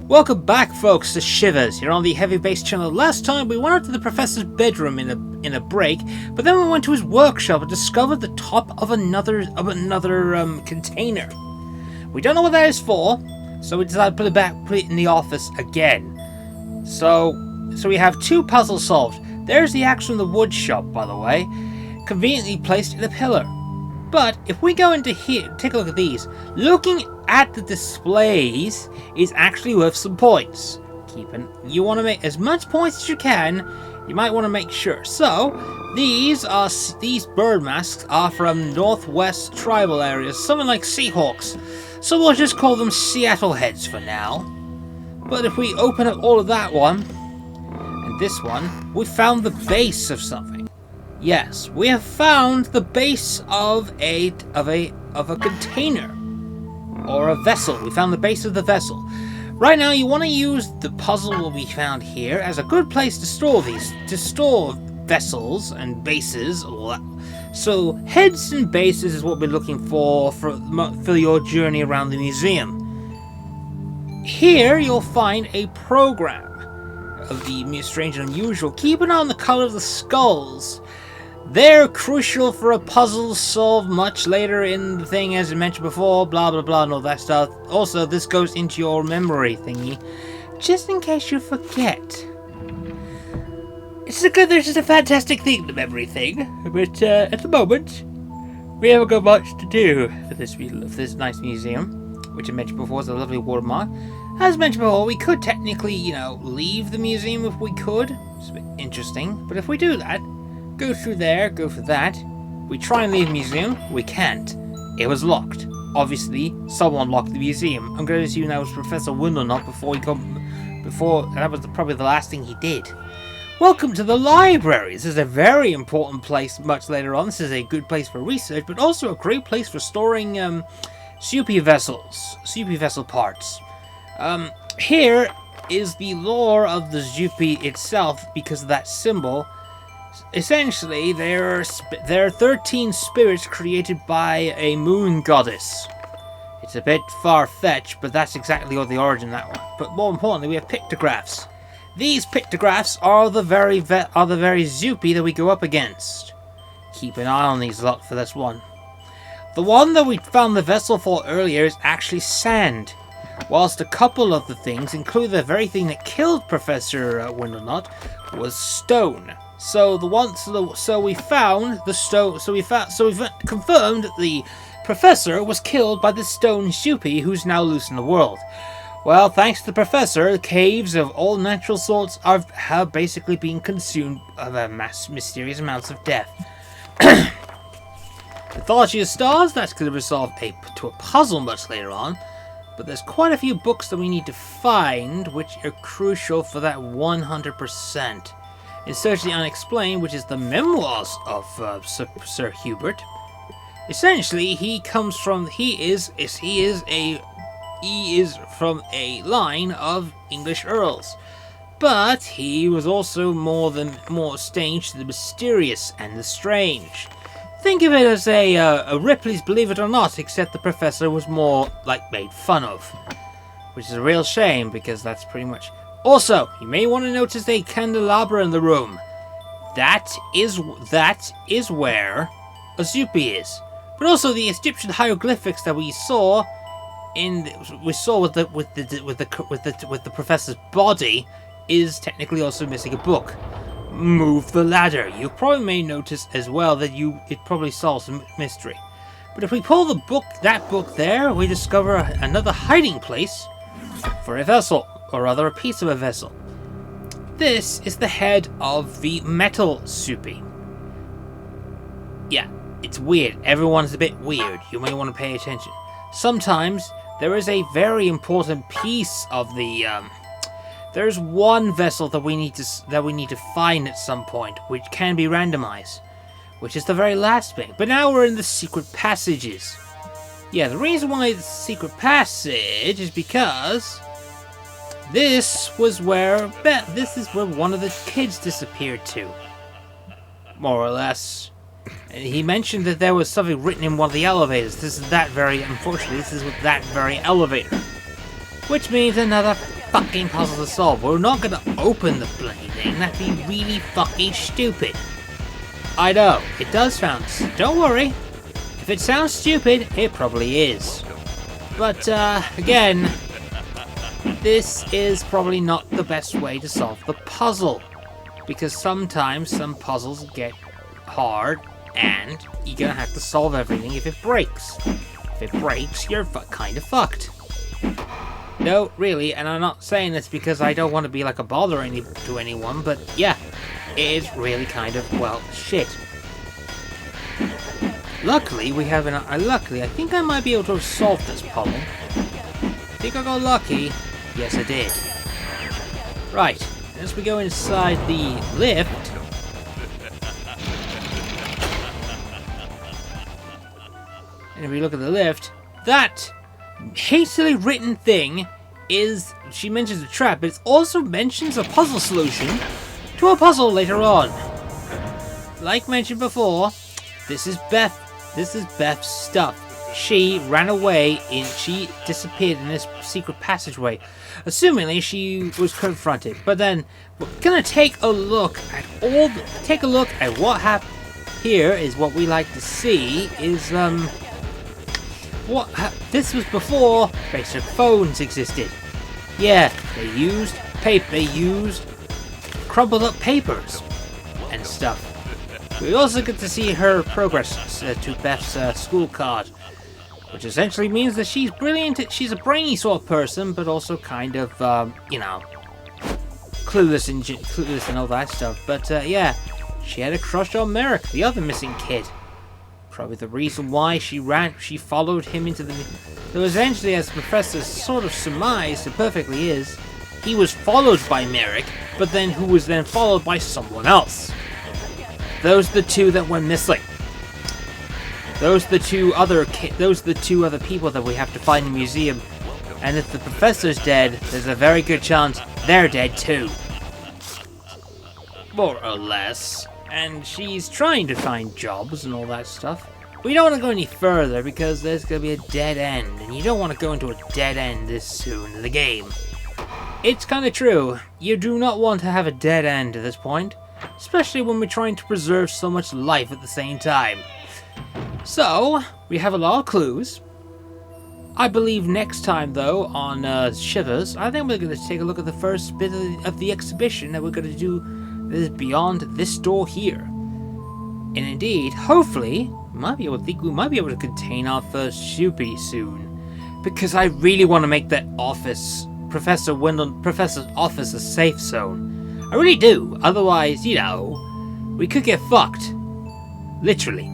Welcome back, folks, to Shivers. You're on the Heavy Base channel. Last time we went out to the professor's bedroom in a break, but then we went to his workshop and discovered the top of another container. We don't know what that is for, so we decided to put it in the office again. So we have two puzzles solved. There's the axe from the wood shop, by the way, conveniently placed in a pillar. But if we go into here, take a look at these. Looking at the displays is actually worth some points. You want to make as much points as you can. You might want to make sure. So these bird masks are from Northwest tribal areas, something like Seahawks. So we'll just call them Seattle heads for now. But if we open up all of that one and this one, we found the base of something. Yes, we have found the base of a container or a vessel. We found the base of the vessel. Right now, you want to use the puzzle we found here as a good place to store vessels and bases. So heads and bases is what we're looking for your journey around the museum. Here you'll find a program of the strange and unusual. Keep an eye on the color of the skulls. They're crucial for a puzzle solved much later in the thing, as I mentioned before, blah blah blah and all that stuff. Also, this goes into your memory thingy, just in case you forget. There's just a fantastic thing, the memory thing, but at the moment, we haven't got much to do for this nice museum, which I mentioned before is a lovely watermark. As mentioned before, we could technically, leave the museum if we could. It's a bit interesting, but if we do that, go through there, go for that. We try and leave the museum. We can't. It was locked. Obviously, someone locked the museum. I'm going to assume that was Professor Windlenut before that was probably the last thing he did. Welcome to the library. This is a very important place much later on. This is a good place for research, but also a great place for storing SCUMM vessel parts. Here is the lore of the SCUMM itself because of that symbol. Essentially, there are 13 spirits created by a moon goddess. It's a bit far-fetched, but that's exactly what the origin of that one. But more importantly, we have pictographs. These pictographs are the very SCUMM that we go up against. Keep an eye on these lot for this one. The one that we found the vessel for earlier is actually sand, whilst a couple of the things, including the very thing that killed Professor Windlenut, was stone. So we found the stone. So we confirmed that the professor was killed by the stone SCUMM, who's now loose in the world. Well, thanks to the professor, the caves of all natural sorts have basically been consumed by mysterious amounts of death. Mythology of stars. That's going to resolve to a puzzle much later on. But there's quite a few books that we need to find, which are crucial for that 100%. In Search of the Unexplained, which is the memoirs of Sir Hubert. Essentially, he is from a line of English earls, but he was also more strange to the mysterious and the strange. Think of it as a Ripley's Believe It or Not, except the professor was more made fun of, which is a real shame because that's pretty much. Also, you may want to notice a candelabra in the room. That is where a SCUMM is. But also the Egyptian hieroglyphics that we saw with the professor's body is technically also missing a book. Move the ladder. You probably may notice as well that it probably solves a mystery. But if we pull that book there, we discover another hiding place for a vessel. Or rather, a piece of a vessel. This is the head of the metal SCUMM. Yeah, it's weird. Everyone's a bit weird. You may want to pay attention. Sometimes there is a very important piece of the. There's one vessel that we need to find at some point, which can be randomized, which is the very last bit. But now we're in the secret passages. Yeah, the reason why it's a secret passage is because. This is where one of the kids disappeared to, more or less. And he mentioned that there was something written in one of the elevators. Unfortunately, this is that very elevator. Which means another fucking puzzle to solve. We're not gonna open the bloody thing. That'd be really fucking stupid. I know, it does sound... Don't worry. If it sounds stupid, it probably is. But, again, this is probably not the best way to solve the puzzle. Because sometimes some puzzles get hard, and you're gonna have to solve everything if it breaks. If it breaks, you're kind of fucked. No, really, and I'm not saying this because I don't want to be like a bother to anyone, but yeah, it is really kind of, well, shit. Luckily, we have luckily, I think I might be able to solve this problem. I think I got lucky. Yes, I did. Right, as we go inside the lift... And if we look at the lift, that hastily written thing is... She mentions a trap, but it also mentions a puzzle solution to a puzzle later on. Like mentioned before, this is Beth's stuff. She ran away she disappeared in this secret passageway. Assumingly she was confronted. But then we're gonna take a look at what happened. Here is what we like to see is this was before basic phones existed. Yeah, they used paper, they used crumpled up papers and stuff. We also get to see her progress to Beth's school card, which essentially means that she's brilliant. She's a brainy sort of person, but also kind of, you know, clueless and all that stuff. But yeah, she had a crush on Merrick, the other missing kid. Probably the reason why she followed him into the... So essentially, as the professor sort of surmised, it perfectly is, he was followed by Merrick, but then who was then followed by someone else. Those are the two that went missing. Those are the two other people that we have to find in the museum. And if the professor's dead, there's a very good chance they're dead too. More or less. And she's trying to find jobs and all that stuff. We don't want to go any further because there's going to be a dead end. And you don't want to go into a dead end this soon in the game. It's kind of true. You do not want to have a dead end at this point. Especially when we're trying to preserve so much life at the same time. So, we have a lot of clues. I believe next time, though, on Shivers, I think we're going to take a look at the first bit of the exhibition that we're going to do that is beyond this door here. And indeed, hopefully, we might be able to contain our first Shoopy soon. Because I really want to make that office, Professor's office, a safe zone. I really do. Otherwise, you know, we could get fucked. Literally.